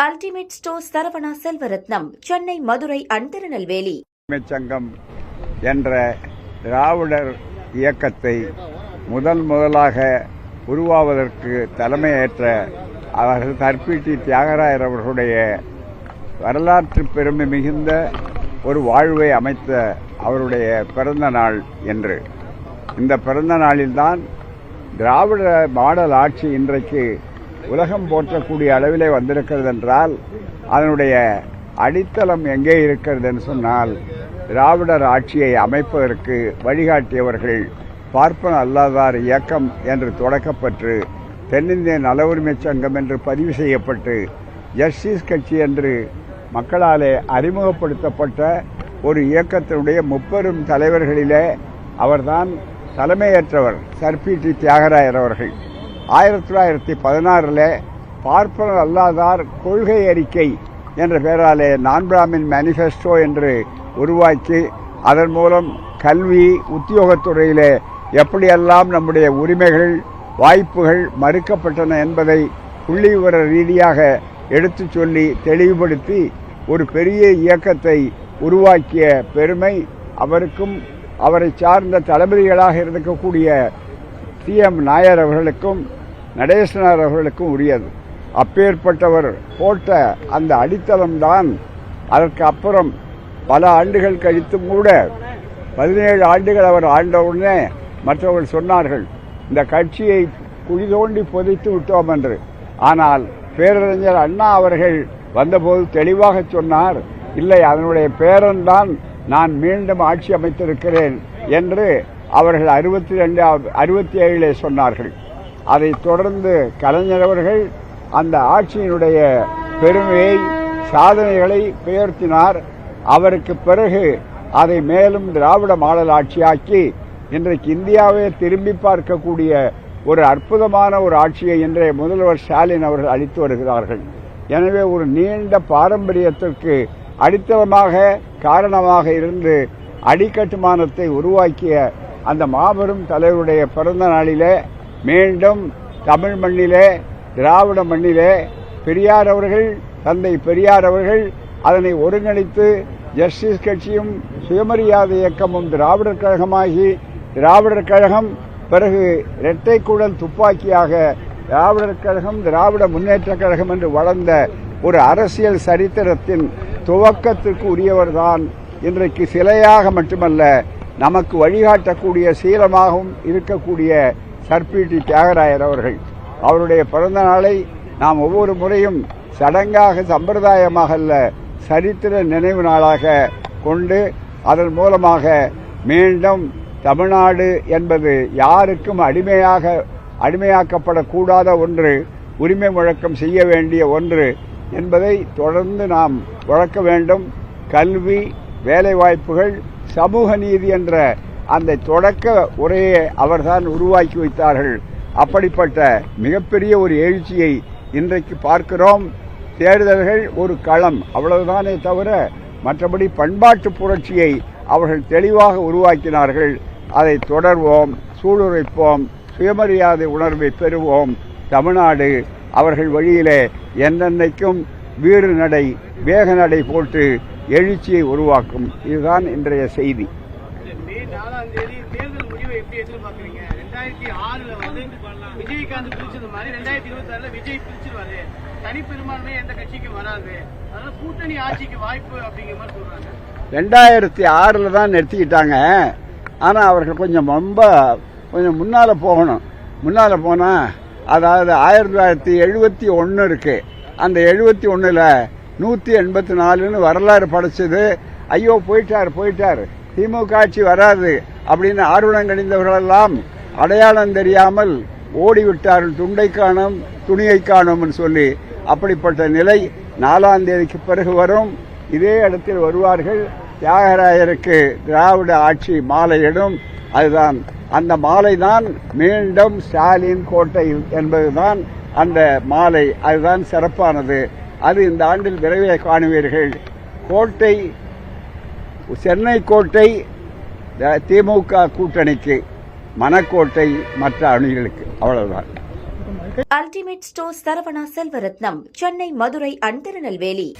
Ultimate store Saravana Selvaratnam, Chennai, Madurai and Tirunelveli. சங்கம் என்ற திராவிடர் இயக்கத்தை முதலாக உருவாவதற்கு தலைமையேற்ற அவர்கள் தர்பீட்டி தியாகராயர் அவர்களுடைய வரலாற்று பெருமை மிகுந்த ஒரு வாழ்வை அமைத்த அவருடைய பிறந்த நாள் என்று. இந்த பிறந்த நாளில்தான் திராவிட மாடல் ஆட்சி இன்றைக்கு உலகம் போற்றக்கூடிய அளவிலே வந்திருக்கிறது என்றால் அதனுடைய அடித்தளம் எங்கே இருக்கிறது என்று சொன்னால், திராவிடர் ஆட்சியை அமைப்பதற்கு வழிகாட்டியவர்கள் பார்ப்பன அல்லாதார் இயக்கம் என்று தொடக்கப்பட்டு தென்னிந்திய நல உரிமை சங்கம் என்று பதிவு செய்யப்பட்டு ஜஸ்டிஸ் கட்சி என்று மக்களாலே அறிமுகப்படுத்தப்பட்ட ஒரு இயக்கத்தினுடைய முப்பெரும் தலைவர்களிலே அவர்தான் தலைமையேற்றவர் தர்பீட்டி தியாகராயர் அவர்கள். 1916 பார்ப்பனர் அல்லாதார் கொள்கை அறிக்கை என்ற பெயராலே நான் பிராமின் மேனிஃபெஸ்டோ என்று உருவாக்கி அதன் மூலம் கல்வி உத்தியோகத்துறையிலே எப்படியெல்லாம் நம்முடைய உரிமைகள் வாய்ப்புகள் மறுக்கப்பட்டன என்பதை புள்ளிவிவர ரீதியாக எடுத்துச் சொல்லி தெளிவுபடுத்தி ஒரு பெரிய இயக்கத்தை உருவாக்கிய பெருமை அவருக்கும் அவரை சார்ந்த தளபதிகளாக இருக்கக்கூடிய CM நாயர் அவர்களுக்கும் நடேசனார் அவர்களுக்கும் உரியது. அப்பேற்பட்டவர் போட்ட அந்த அடித்தளம்தான் அதற்கு அப்புறம் பல ஆண்டுகள் கழித்தும் கூட 17 ஆண்டுகள் அவர் ஆண்டவுடனே மற்றவர்கள் சொன்னார்கள், இந்த கட்சியை குழி தோண்டி புதைத்து விட்டோம் என்று. ஆனால் பேரறிஞர் அண்ணா அவர்கள் வந்தபோது தெளிவாக சொன்னார், இல்லை, அதனுடைய பேரன்தான் நான் மீண்டும் ஆட்சி அமைத்திருக்கிறேன் என்று அவர்கள் 67 சொன்னார்கள். அதைத் தொடர்ந்து கலைஞர் அவர்கள் அந்த ஆட்சியினுடைய பெருமையை சாதனைகளை பெயர்த்தினார். அவருக்கு பிறகு அதை மேலும் திராவிட மாடல் ஆட்சியாக்கி இன்றைக்கு இந்தியாவை திரும்பி பார்க்கக்கூடிய ஒரு அற்புதமான ஒரு ஆட்சியை இன்றைய முதல்வர் ஸ்டாலின் அவர்கள் அளித்து வருகிறார்கள். எனவே ஒரு நீண்ட பாரம்பரியத்திற்கு அடித்தளமாக காரணமாக இருந்து அடிக்கட்டுமானத்தை உருவாக்கிய அந்த மாபெரும் தலைவருடைய பிறந்த நாளிலே மீண்டும் தமிழ் மண்ணிலே திராவிட மண்ணிலே பெரியார் அவர்கள், தந்தை பெரியார் அவர்கள் அதனை ஒருங்கிணைத்து ஜஸ்டிஸ் கட்சியும் சுயமரியாதை இயக்கமும் திராவிடர் கழகமாகி திராவிடர் கழகம் பிறகு இரட்டை குழல் துப்பாக்கியாக திராவிடர் கழகம் திராவிட முன்னேற்ற கழகம் என்று வளர்ந்த ஒரு அரசியல் சரித்திரத்தின் துவக்கத்திற்கு உரியவர்தான் இன்றைக்கு சிலையாக மட்டுமல்ல நமக்கு வழிகாட்டக்கூடிய சீலமாகவும் இருக்கக்கூடிய தர்பீட்டி தியாகராயர் அவர்கள். அவருடைய பிறந்த நாளை நாம் ஒவ்வொரு முறையும் சடங்காக சம்பிரதாயமாக அல்ல, சரித்திர நினைவு நாளாக கொண்டு அதன் மூலமாக மீண்டும் தமிழ்நாடு என்பது யாருக்கும் அடிமையாக்கப்படக்கூடாத ஒன்று, உரிமை முழக்கம் செய்ய வேண்டிய ஒன்று என்பதை தொடர்ந்து நாம் வளர்க்க வேண்டும். கல்வி, வேலைவாய்ப்புகள், சமூக நீதி என்ற அந்த தொடக்க உரையை அவர்தான் உருவாக்கி வைத்தார்கள். அப்படிப்பட்ட மிகப்பெரிய ஒரு எழுச்சியை இன்றைக்கு பார்க்கிறோம். தேர்தல்கள் ஒரு களம், அவ்வளவுதானே தவிர மற்றபடி பண்பாட்டு புரட்சியை அவர்கள் தெளிவாக உருவாக்கினார்கள். அதை தொடர்வோம், சூளுரைப்போம், சுயமரியாதை உணர்வை பெறுவோம். தமிழ்நாடு அவர்கள் வழியிலே என்னென்னைக்கும் வீறு நடை வேக நடை போட்டு எழுச்சியை உருவாக்கும். இதுதான் இன்றைய செய்தி. மே 4ஆம் தேதி தேர்தல் முடிவை எப்படி எதிர்பார்க்குறீங்க? 2006 விஜயகாந்த் பிரிச்சது மாதிரி 2026 விஜய் பிரிச்சிருவாரு, தனிப்பெரும்பான்மை எந்த கட்சிக்கும் வராது, அதனால கூட்டணி ஆட்சிக்கு வாய்ப்பு அப்படிங்கிற மாதிரி சொல்றாங்க. 2006 தான் நிறுத்திக்கிட்டாங்க. ஆனா அவர்கள் கொஞ்சம் முன்னால போகணும். முன்னால போனா அதாவது 1971 இருக்கு. அந்த 71ல் 184ன்னு வரலாறு படைச்சது. ஐயோ போயிட்டார், திமுக ஆட்சி வராது அப்படின்னு ஆர்வலம் கணிந்தவர்களெல்லாம் அடையாளம் தெரியாமல் ஓடிவிட்டார்கள். துண்டை காணும் துணியை காணும்னு சொல்லி. அப்படிப்பட்ட நிலை 4ஆம் தேதிக்கு பிறகு வரும். இதே இடத்தில் வருவார்கள். தியாகராயருக்கு திராவிட ஆட்சி மாலையிடும். அதுதான் அந்த மாலை தான் மீண்டும் ஸ்டாலின் கோட்டை என்பதுதான் அந்த மாலை. அதுதான் சிறப்பானது. அது இந்த ஆண்டில் விரைவே காணுவீர்கள். கோட்டை, சென்னை கோட்டை திமுக கூட்டணிக்கு, மணக்கோட்டை மற்ற அணிகளுக்கு. அவ்வளவுதான். Ultimate store Saravana Selvaratnam, Chennai, Madurai and Tirunelveli.